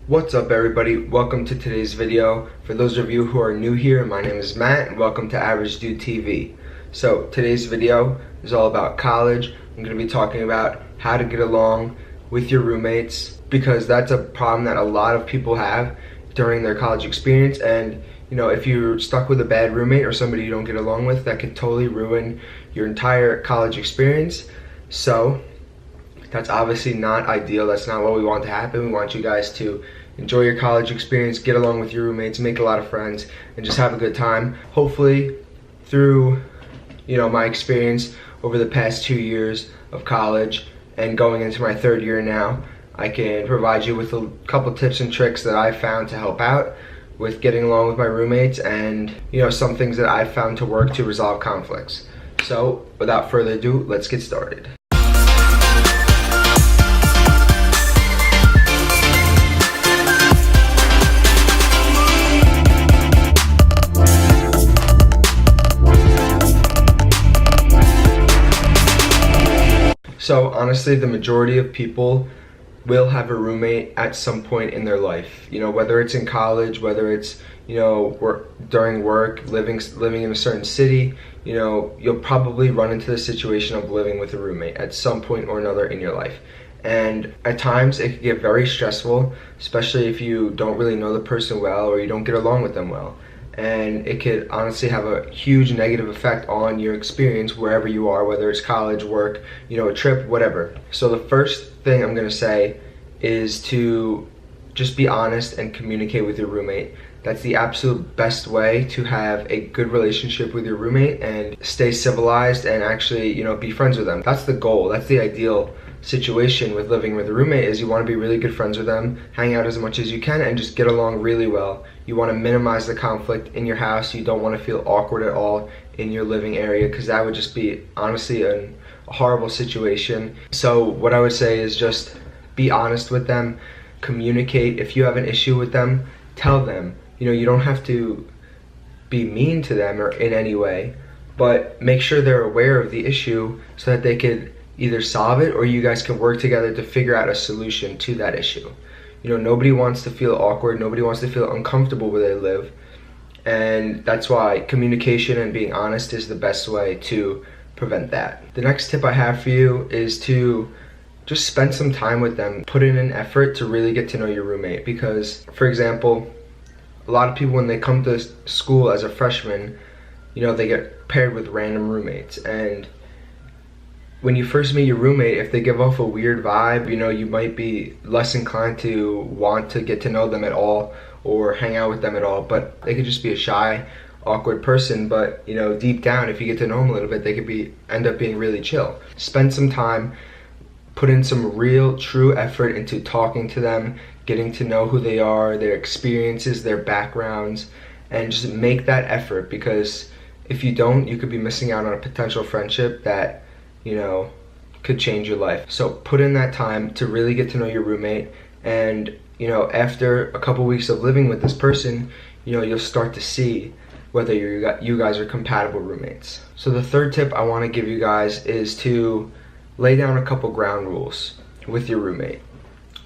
What's up everybody, welcome to today's video. For those of you who are new here, my name is Matt and welcome to Average Dude TV. So today's video is all about college. I'm going to be talking about how to get along with your roommates, because that's a problem that a lot of people have during their college experience. And you know, if you're stuck with a bad roommate or somebody you don't get along with, that could totally ruin your entire college experience. So that's obviously not ideal. That's not what we want to happen. We want you guys to enjoy your college experience, get along with your roommates, make a lot of friends, and just have a good time. Hopefully, through my experience over the past 2 years of college and going into my third year now, I can provide you with a couple tips and tricks that I found to help out with getting along with my roommates, and some things that I found to work to resolve conflicts. So without further ado, let's get started. So honestly, the majority of people will have a roommate at some point in their life. Whether it's in college, whether it's during work, living in a certain city, you'll probably run into the situation of living with a roommate at some point or another in your life. And at times it can get very stressful, especially if you don't really know the person well or you don't get along with them well. And it could honestly have a huge negative effect on your experience wherever you are, whether it's college, work, a trip, whatever. So the first thing I'm gonna say is to just be honest and communicate with your roommate. That's the absolute best way to have a good relationship with your roommate and stay civilized and actually, be friends with them. That's the goal. That's the ideal situation with living with a roommate, is you want to be really good friends with them, hang out as much as you can, and just get along really well. You want to minimize the conflict in your house. You don't want to feel awkward at all in your living area, because that would just be honestly a horrible situation. So what I would say is just be honest with them, communicate. If you have an issue with them, tell them. You don't have to be mean to them or in any way, but make sure they're aware of the issue so that they could either solve it or you guys can work together to figure out a solution to that issue. Nobody wants to feel awkward, nobody wants to feel uncomfortable where they live, and that's why communication and being honest is the best way to prevent that. The next tip I have for you is to just spend some time with them. Put in an effort to really get to know your roommate, because, for example, a lot of people, when they come to school as a freshman, they get paired with random roommates, and when you first meet your roommate, if they give off a weird vibe, you might be less inclined to want to get to know them at all or hang out with them at all. But they could just be a shy, awkward person, but deep down, if you get to know them a little bit, they could end up being really chill. Spend some time, put in some real, true effort into talking to them, getting to know who they are, their experiences, their backgrounds, and just make that effort, because if you don't, you could be missing out on a potential friendship that could change your life. So put in that time to really get to know your roommate, and after a couple weeks of living with this person, you'll start to see whether you guys are compatible roommates. So the third tip I want to give you guys is to lay down a couple ground rules with your roommate.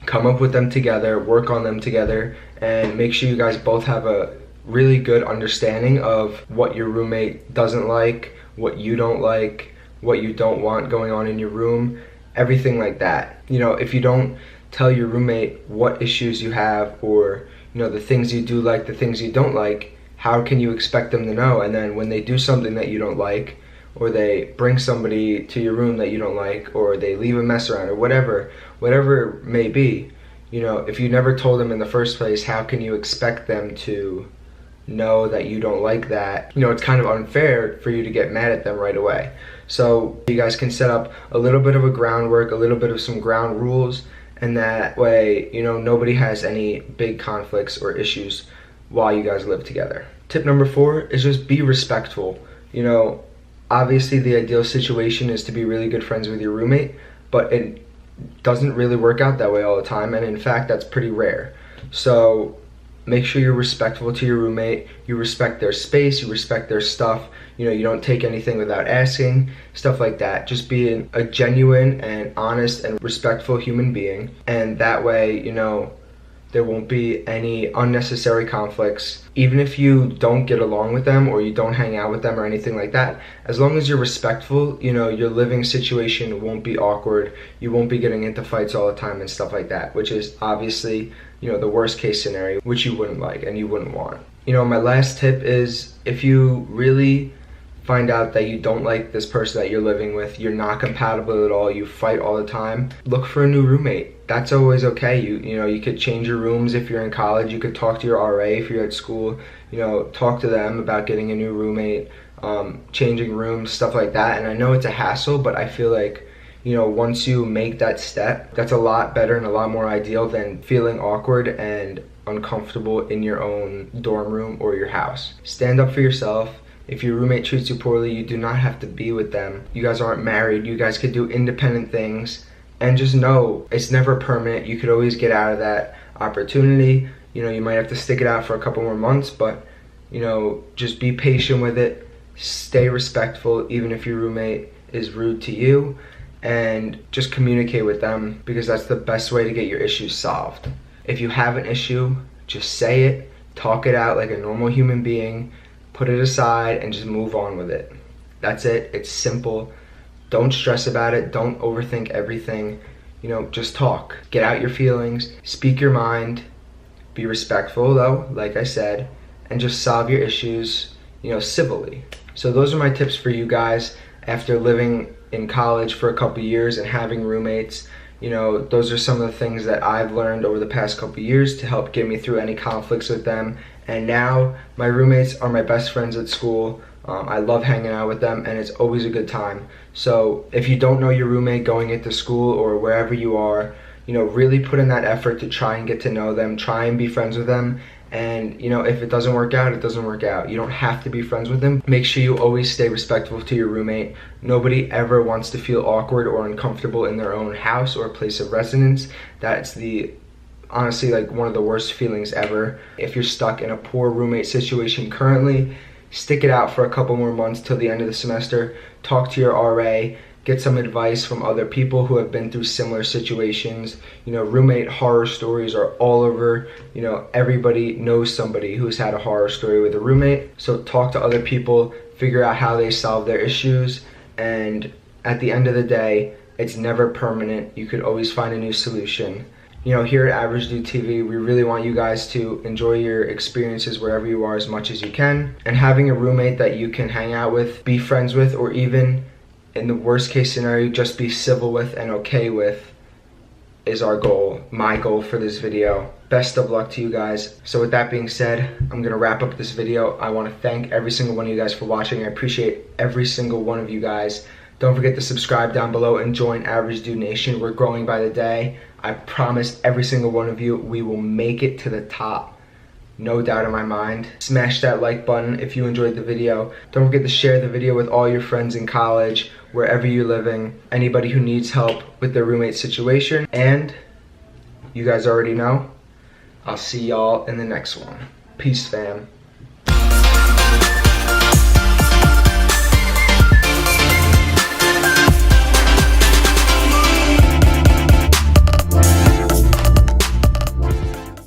Come up with them together, work on them together, and make sure you guys both have a really good understanding of what your roommate doesn't like, what you don't like, what you don't want going on in your room, everything like that. If you don't tell your roommate what issues you have, or the things you do like, the things you don't like, how can you expect them to know? And then when they do something that you don't like, or they bring somebody to your room that you don't like, or they leave a mess around, or whatever it may be, if you never told them in the first place, how can you expect them to know that you don't like that? It's kind of unfair for you to get mad at them right away. So you guys can set up a little bit of a groundwork, a little bit of some ground rules, and that way, nobody has any big conflicts or issues while you guys live together. Tip number 4 is just be respectful. Obviously the ideal situation is to be really good friends with your roommate, but it doesn't really work out that way all the time, and in fact that's pretty rare. So make sure you're respectful to your roommate, you respect their space, you respect their stuff, you don't take anything without asking, stuff like that. Just be a genuine and honest and respectful human being, and that way, There won't be any unnecessary conflicts. Even if you don't get along with them or you don't hang out with them or anything like that, as long as you're respectful, you know, your living situation won't be awkward. You won't be getting into fights all the time and stuff like that, which is obviously, you know, the worst case scenario, which you wouldn't like and you wouldn't want. You know, my last tip is, if you really find out that you don't like this person that you're living with, you're not compatible at all, you fight all the time, look for a new roommate. That's always okay. You know, you could change your rooms if you're in college. You could talk to your RA if you're at school. You know, talk to them about getting a new roommate, changing rooms, stuff like that. And I know it's a hassle, but I feel like, you know, once you make that step, that's a lot better and a lot more ideal than feeling awkward and uncomfortable in your own dorm room or your house. Stand up for yourself. If your roommate treats you poorly, you do not have to be with them. You guys aren't married. You guys could do independent things. And just know, it's never permanent. You could always get out of that opportunity. You know, you might have to stick it out for a couple more months, but, you know, just be patient with it. Stay respectful, even if your roommate is rude to you. And just communicate with them, because that's the best way to get your issues solved. If you have an issue, just say it. Talk it out like a normal human being. Put it aside and just move on with it. That's it. It's simple. Don't stress about it. Don't overthink everything. You know, just talk. Get out your feelings. Speak your mind. Be respectful though, like I said, and just solve your issues, you know, civilly. So those are my tips for you guys after living in college for a couple years and having roommates. You know, those are some of the things that I've learned over the past couple years to help get me through any conflicts with them. And now my roommates are my best friends at school. I love hanging out with them, and it's always a good time. So if you don't know your roommate going into school or wherever you are, you know, really put in that effort to try and get to know them, try and be friends with them. And, you know, if it doesn't work out, it doesn't work out. You don't have to be friends with them. Make sure you always stay respectful to your roommate. Nobody ever wants to feel awkward or uncomfortable in their own house or place of residence. That's honestly, like, one of the worst feelings ever. If you're stuck in a poor roommate situation currently, stick it out for a couple more months till the end of the semester. Talk to your RA. Get some advice from other people who have been through similar situations. You know, roommate horror stories are all over. You know, everybody knows somebody who's had a horror story with a roommate. So talk to other people, figure out how they solve their issues, and at the end of the day, it's never permanent. You could always find a new solution. You know, here at Average Dude TV, we really want you guys to enjoy your experiences wherever you are as much as you can. And having a roommate that you can hang out with, be friends with, or even in the worst case scenario, just be civil with and okay with, is our goal, my goal for this video. Best of luck to you guys. So with that being said, I'm gonna wrap up this video. I wanna thank every single one of you guys for watching. I appreciate every single one of you guys. Don't forget to subscribe down below and join Average Dude Nation. We're growing by the day. I promise every single one of you, we will make it to the top. No doubt in my mind. Smash that like button if you enjoyed the video. Don't forget to share the video with all your friends in college, wherever you're living, anybody who needs help with their roommate situation. And you guys already know, I'll see y'all in the next one. Peace, fam.